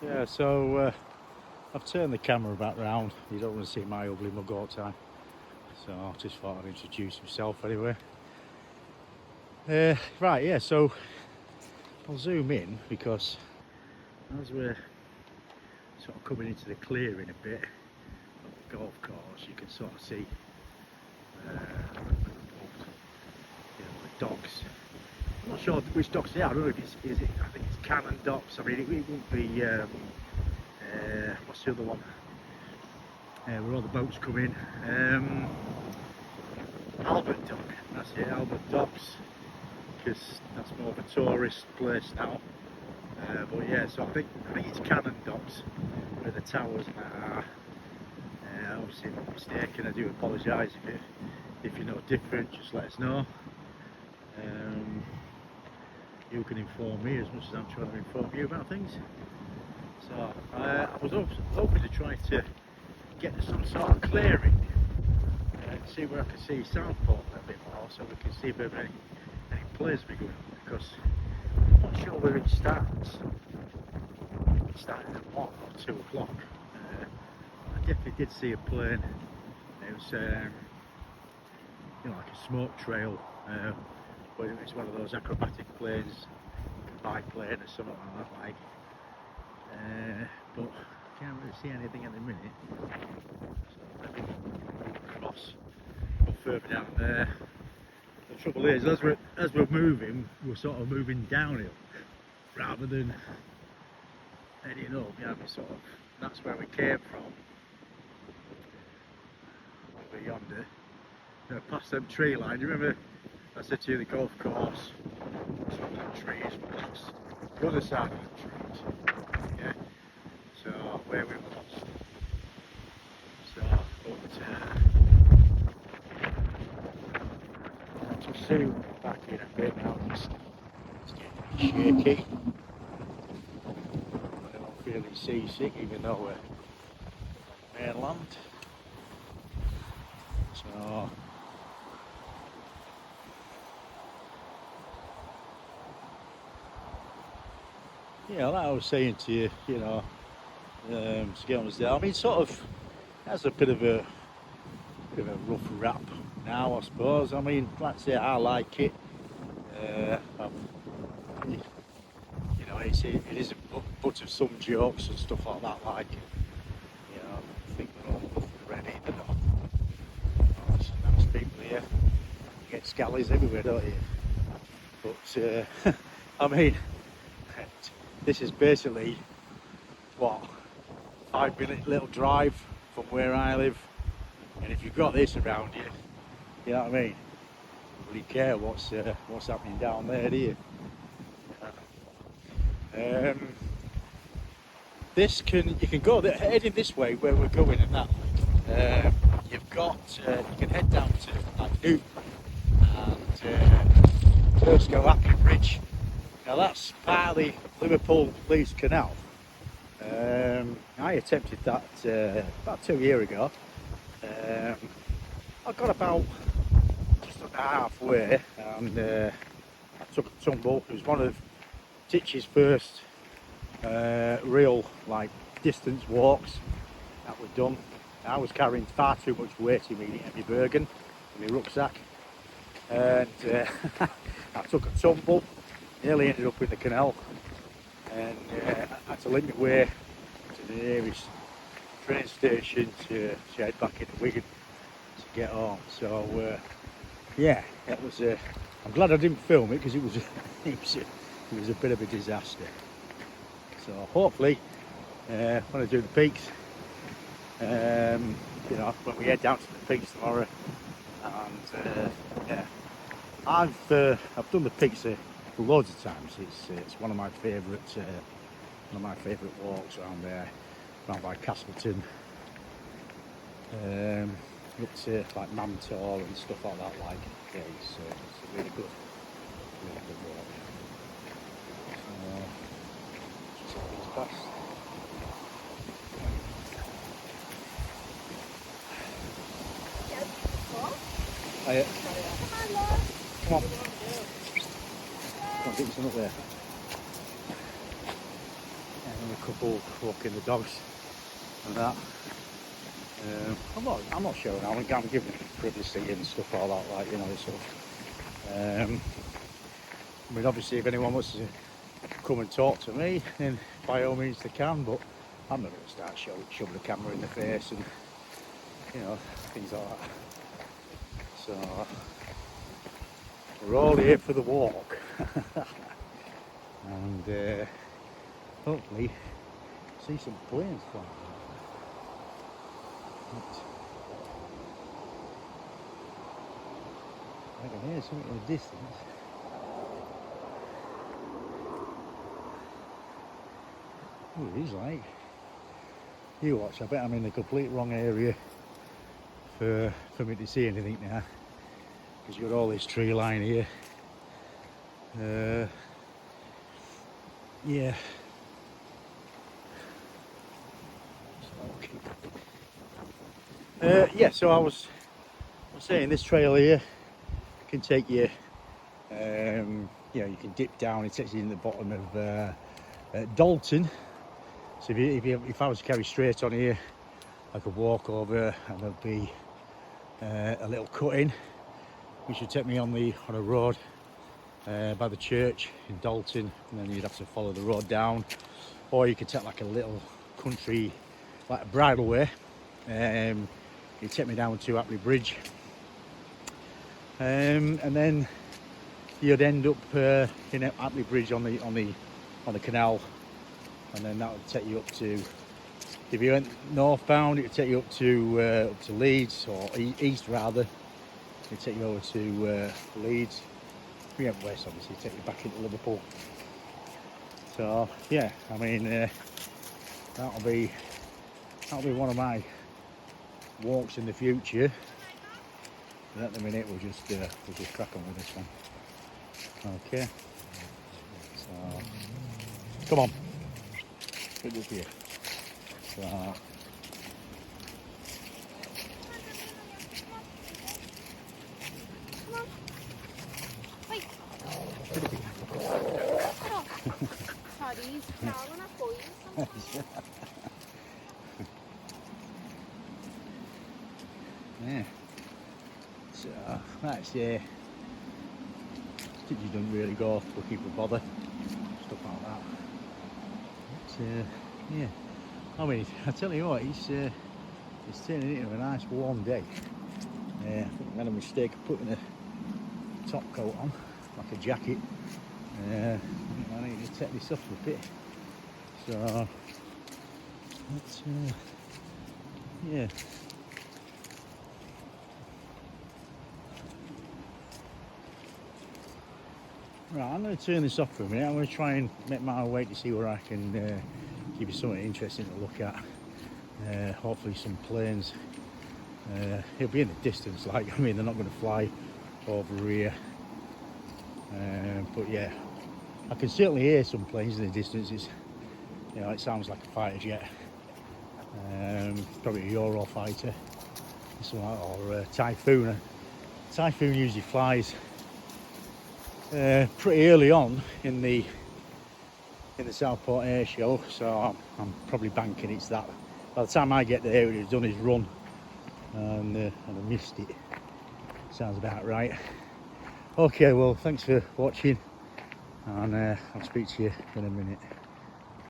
Yeah, so I've turned the camera back round. You don't want to see my ugly mug all the time. So I just thought I'd introduce myself anyway. Right, yeah, so I'll zoom in because as we're sort of coming into the clearing a bit of the golf course, you can sort of see the docks. I'm not sure which docks they are. I don't know if it's, is it, I think it's Cannon docks. I mean, it wouldn't be, what's the other one? Where all the boats come in. Albert Dock, that's it, Albert Docks, because that's more of a tourist place now. But yeah, so I think it's Cannon Docks where the towers and that are. Obviously, if I'm mistaken, I do apologise if you're not different, just let us know. You can inform me as much as I'm trying to inform you about things. So I was hoping to try to get some sort of clearing and see where I can see Southport a bit more, so we can see if there are any players be going on, because I'm not sure where it starts. It started at 1 or 2 o'clock. I definitely did see a plane. It was like a smoke trail, but it was one of those acrobatic planes, biplane or something like that, like. But can't really see anything at the minute. So let me move across, go further down there. The trouble is, as we're moving, we're sort of moving downhill rather than heading up. Yeah, we sort of, that's where we came from. Over yonder, past them tree line. Do you remember I said to you the golf course? Some of them trees, but that's the other side of the trees. Yeah. So where we was. So, but just zoom back in a bit now. It's getting shaky. I'm not feeling seasick, even though we're on mainland. So. Yeah, like I was saying to you, Skelmersdale. I mean, sort of has a bit of a rough rap now, I suppose. I mean, like I say, I like it. It is a butt of some jokes and stuff like that. Like, I think they're all already. They're not nice people here. You get scallies everywhere, don't you? But I mean, this is basically what 5-minute little drive from where I live, and if you've got this around you, you know what I mean, you don't really care what's happening down there, do you? You can go heading this way where we're going, and that you can head down to like Newton and first go Appin Bridge. Now that's partly Liverpool Leeds Canal. I attempted that about 2 years ago. I got about just under halfway, and I took a tumble. It was one of Tichie's first real distance walks that were done. I was carrying far too much weight in my Bergen, in my rucksack, and I took a tumble, nearly ended up in the canal, and I had to link my way to the nearest train station to head back into Wigan to get home. So yeah, it was. I'm glad I didn't film it, because it was a bit of a disaster. So hopefully, when I do the peaks, when we head down to the peaks tomorrow, and yeah, I've done the peaks loads of times. It's one of my favourite walks around there, around by Castleton, up to like Mantor and stuff like that. Yeah, it's a really good walk. So, just these past. Hiya. Come on. Come on, get you some up there. And then we couple walking the dogs and that. I'm not sure now. I'm giving privacy and stuff like that, like, you know, sort of. I mean, obviously, if anyone wants to come and talk to me, then by all means they can. But I'm not going to start shoving the camera in the face and, you know, things like that. So we're all here for the walk, and hopefully see some planes flying. I can hear something in the distance. Oh, it is like. You watch, I bet I'm in the complete wrong area for me to see anything now. Because you've got all this tree line here. Yeah. Yeah, so I was saying this trail here can take you, you know, you can dip down, it takes you in the bottom of Dalton. So if I was to carry straight on here, I could walk over and there'd be a little cut in, which would take me on a road by the church in Dalton, and then you'd have to follow the road down, or you could take like a little country, like a bridleway. It'd take me down to Apley Bridge, and then you'd end up in Apley Bridge on the canal, and then that would take you up to, if you went northbound, it would take you up to Leeds, or east rather. It'd take you over to Leeds. If you went west, obviously, it'd take you back into Liverpool. So yeah, I mean, that'll be one of my walks in the future. But at the minute, we'll just crack on with this one. Okay. So come on, put it here. So. Yeah. So that's you don't really go looking for bother, stuff like that. But, yeah. I mean, I tell you what, it's turning into a nice warm day. I think I made a mistake of putting a top coat on, like a jacket. I need to take this off a bit. So that's yeah. Right, I'm going to turn this off for a minute. I'm going to try and make my way to see where I can give you something interesting to look at. Hopefully some planes. It'll be in the distance, like, I mean, they're not going to fly over here. But yeah, I can certainly hear some planes in the distance. It's, you know, it sounds like a fighter jet. Probably a Eurofighter or a Typhoon. Typhoon usually flies pretty early on in the Southport Air Show, so I'm probably banking it's that. By the time I get there, he's done his run, and I missed it. Sounds about right. Okay, well, thanks for watching, and I'll speak to you in a minute.